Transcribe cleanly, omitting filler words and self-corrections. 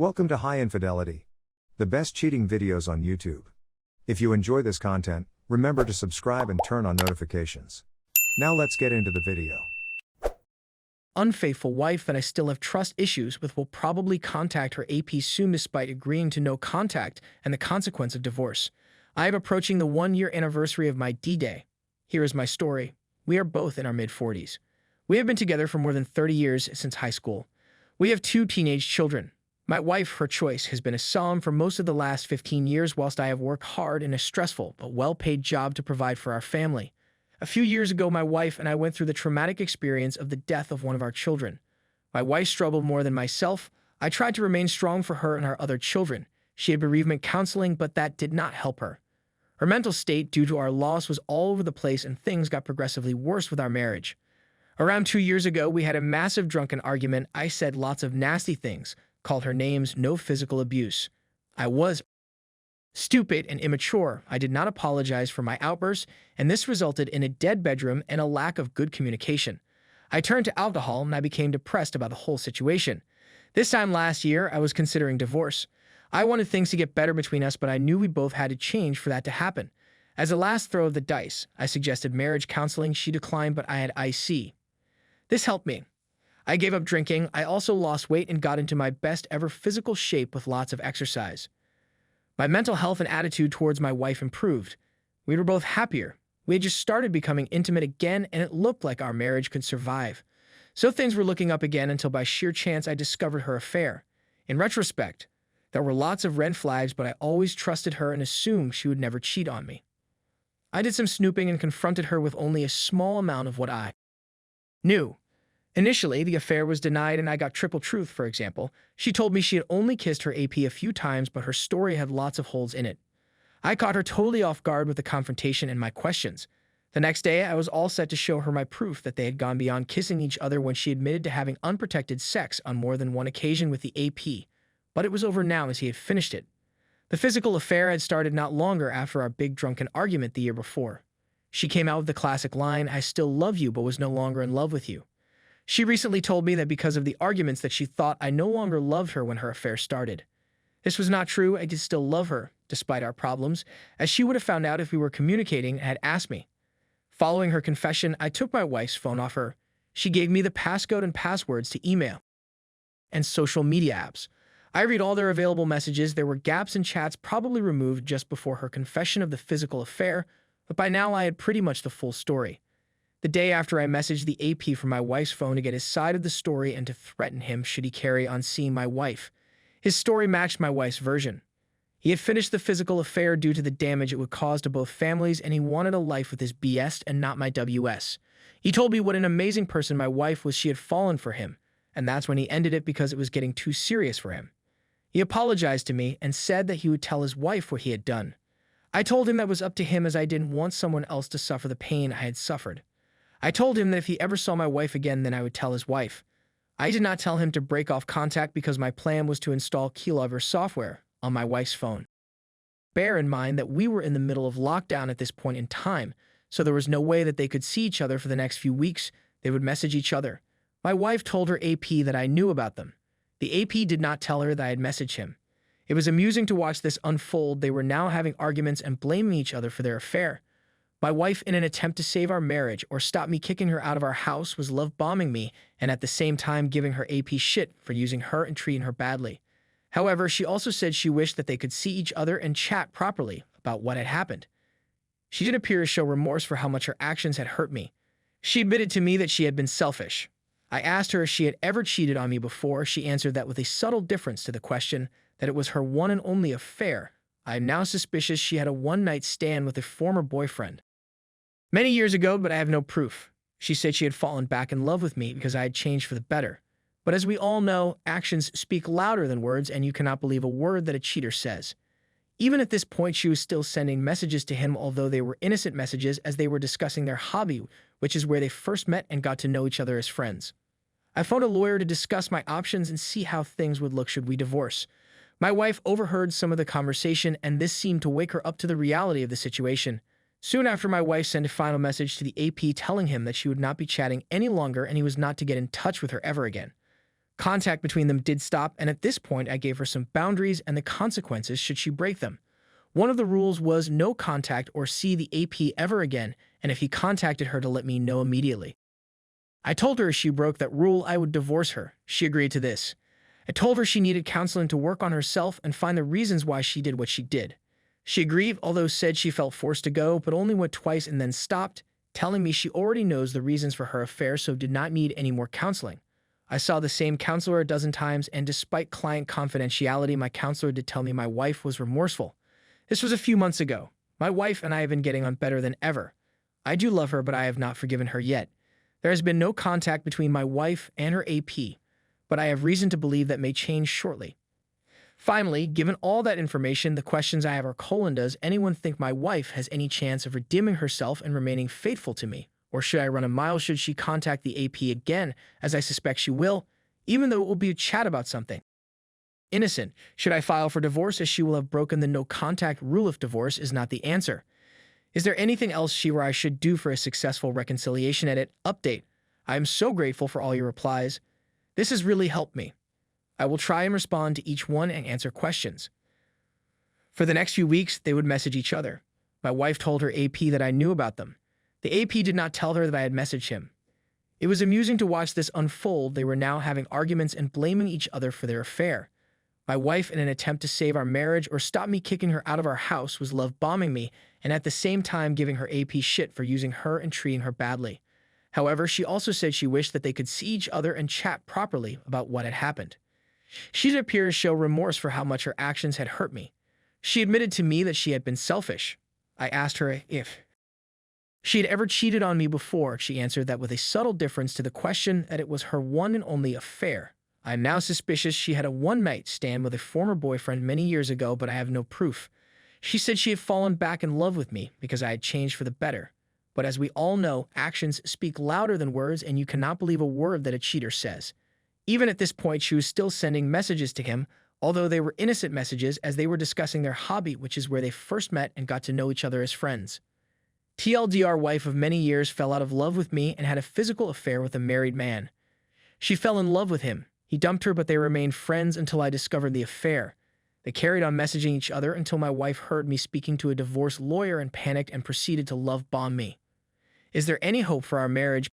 Welcome to High Infidelity, the best cheating videos on YouTube. If you enjoy this content, remember to subscribe and turn on notifications. Now let's get into the video. Unfaithful wife that I still have trust issues with will probably contact her AP soon despite agreeing to no contact and the consequence of divorce. I am approaching the 1-year anniversary of my D-Day. Here is my story. We are both in our mid-40s. We have been together for more than 30 years since high school. We have 2 teenage children. My wife, her choice, has been a solemn for most of the last 15 years whilst I have worked hard in a stressful but well-paid job to provide for our family. A few years ago, my wife and I went through the traumatic experience of the death of one of our children. My wife struggled more than myself. I tried to remain strong for her and our other children. She had bereavement counseling, but that did not help her. Her mental state due to our loss was all over the place and things got progressively worse with our marriage. Around 2 years ago, we had a massive drunken argument. I said lots of nasty things, called her names, no physical abuse. I was stupid and immature. I did not apologize for my outbursts, and this resulted in a dead bedroom and a lack of good communication. I turned to alcohol and I became depressed about the whole situation. This time last year, I was considering divorce. I wanted things to get better between us, but I knew we both had to change for that to happen. As a last throw of the dice, I suggested marriage counseling. She declined, but I had IC. This helped me. I gave up drinking. I also lost weight and got into my best ever physical shape with lots of exercise. My mental health and attitude towards my wife improved. We were both happier. We had just started becoming intimate again, and it looked like our marriage could survive. So things were looking up again until by sheer chance I discovered her affair. In retrospect, there were lots of red flags, but I always trusted her and assumed she would never cheat on me. I did some snooping and confronted her with only a small amount of what I knew. Initially, the affair was denied and I got triple truth, for example. She told me she had only kissed her AP a few times, but her story had lots of holes in it. I caught her totally off guard with the confrontation and my questions. The next day, I was all set to show her my proof that they had gone beyond kissing each other when she admitted to having unprotected sex on more than one occasion with the AP. But it was over now as he had finished it. The physical affair had started not longer after our big drunken argument the year before. She came out with the classic line, "I still love you, but was no longer in love with you." She recently told me that because of the arguments that she thought I no longer loved her when her affair started. This was not true. I did still love her, despite our problems, as she would have found out if we were communicating and had asked me. Following her confession, I took my wife's phone off her. She gave me the passcode and passwords to email and social media apps. I read all their available messages. There were gaps in chats probably removed just before her confession of the physical affair, but by now I had pretty much the full story. The day after I messaged the AP from my wife's phone to get his side of the story and to threaten him should he carry on seeing my wife. His story matched my wife's version. He had finished the physical affair due to the damage it would cause to both families, and he wanted a life with his BS and not my WS. He told me what an amazing person my wife was. She had fallen for him, and that's when he ended it because it was getting too serious for him. He apologized to me and said that he would tell his wife what he had done. I told him that was up to him as I didn't want someone else to suffer the pain I had suffered. I told him that if he ever saw my wife again, then I would tell his wife. I did not tell him to break off contact because my plan was to install keylogger software on my wife's phone. Bear in mind that we were in the middle of lockdown at this point in time, so there was no way that they could see each other for the next few weeks. They would message each other. My wife told her AP that I knew about them. The AP did not tell her that I had messaged him. It was amusing to watch this unfold. They were now having arguments and blaming each other for their affair. My wife, in an attempt to save our marriage or stop me kicking her out of our house, was love-bombing me and at the same time giving her AP shit for using her and treating her badly. However, she also said she wished that they could see each other and chat properly about what had happened. She didn't appear to show remorse for how much her actions had hurt me. She admitted to me that she had been selfish. I asked her if she had ever cheated on me before. She answered that with a subtle difference to the question, that it was her one and only affair. I am now suspicious she had a one-night stand with a former boyfriend. Many years ago, but I have no proof. She said she had fallen back in love with me because I had changed for the better. But as we all know, actions speak louder than words, and you cannot believe a word that a cheater says. Even at this point, she was still sending messages to him, although they were innocent messages as they were discussing their hobby, which is where they first met and got to know each other as friends. I phoned a lawyer to discuss my options and see how things would look should we divorce. My wife overheard some of the conversation, and this seemed to wake her up to the reality of the situation. Soon after, my wife sent a final message to the AP telling him that she would not be chatting any longer and he was not to get in touch with her ever again. Contact between them did stop, and at this point I gave her some boundaries and the consequences should she break them. One of the rules was no contact or see the AP ever again, and if he contacted her to let me know immediately. I told her if she broke that rule, I would divorce her. She agreed to this. I told her she needed counseling to work on herself and find the reasons why she did what she did. She agreed, although said she felt forced to go, but only went twice and then stopped, telling me she already knows the reasons for her affair so did not need any more counseling. I saw the same counselor a dozen times, and despite client confidentiality, my counselor did tell me my wife was remorseful. This was a few months ago. My wife and I have been getting on better than ever. I do love her, but I have not forgiven her yet. There has been no contact between my wife and her AP, but I have reason to believe that may change shortly. Finally, given all that information, the questions I have are: does anyone think my wife has any chance of redeeming herself and remaining faithful to me? Or should I run a mile should she contact the AP again, as I suspect she will, even though it will be a chat about something? Innocent, should I file for divorce as she will have broken the no-contact rule if divorce is not the answer? Is there anything else she or I should do for a successful reconciliation? Edit. Update. I am so grateful for all your replies. This has really helped me. I will try and respond to each one and answer questions. For the next few weeks, they would message each other. My wife told her AP that I knew about them. The AP did not tell her that I had messaged him. It was amusing to watch this unfold. They were now having arguments and blaming each other for their affair. My wife, in an attempt to save our marriage or stop me kicking her out of our house, was love-bombing me and at the same time giving her AP shit for using her and treating her badly. However, she also said she wished that they could see each other and chat properly about what had happened. She did appear to show remorse for how much her actions had hurt me. She admitted to me that she had been selfish. I asked her if she had ever cheated on me before. She answered that with a subtle difference to the question that it was her one and only affair. I am now suspicious she had a one-night stand with a former boyfriend many years ago, but I have no proof. She said she had fallen back in love with me because I had changed for the better. But as we all know, actions speak louder than words, and you cannot believe a word that a cheater says. Even at this point, she was still sending messages to him, although they were innocent messages as they were discussing their hobby, which is where they first met and got to know each other as friends. TLDR wife of many years fell out of love with me and had a physical affair with a married man. She fell in love with him. He dumped her, but they remained friends until I discovered the affair. They carried on messaging each other until my wife heard me speaking to a divorce lawyer and panicked and proceeded to love bomb me. Is there any hope for our marriage?